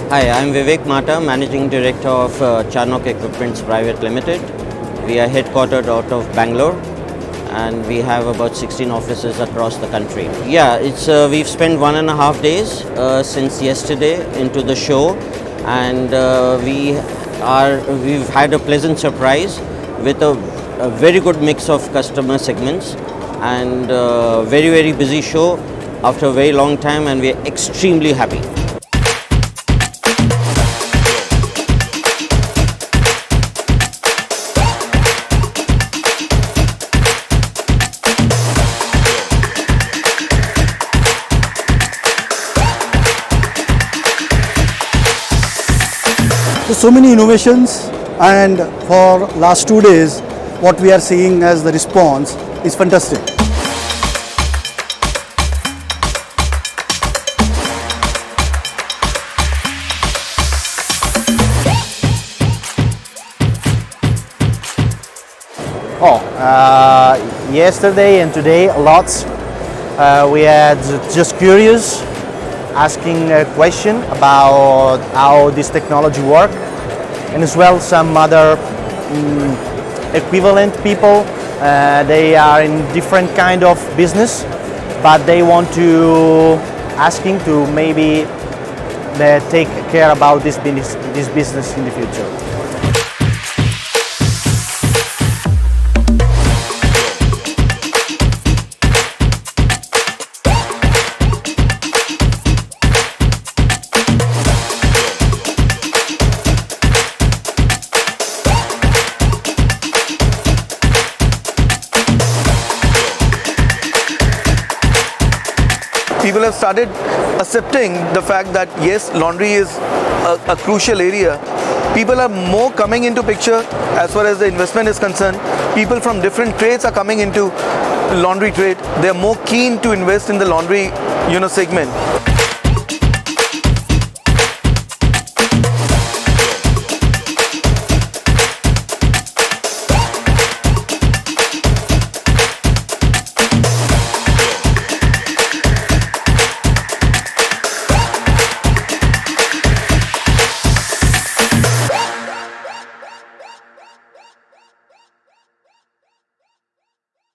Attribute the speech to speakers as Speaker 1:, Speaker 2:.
Speaker 1: Hi, I'm Vivek Mata, Managing Director of Charnock Equipments Private Limited. We are headquartered out of Bangalore and we have about 16 offices across the country. Yeah, we've spent 1.5 days since yesterday into the show, and we've had a pleasant surprise with a very good mix of customer segments, and very busy show after a very long time, and we're extremely happy.
Speaker 2: So many innovations, and for last 2 days what we are seeing as the response is fantastic.
Speaker 3: Yesterday and today lots. We had just curious, asking a question about how this technology works, and as well some other equivalent people. They are in different kind of business, but they want to asking to maybe take care about this business in the future.
Speaker 4: People have started accepting the fact that yes, laundry is a crucial area. People are more coming into picture as far as the investment is concerned. People from different trades are coming into laundry trade. They are more keen to invest in the laundry segment.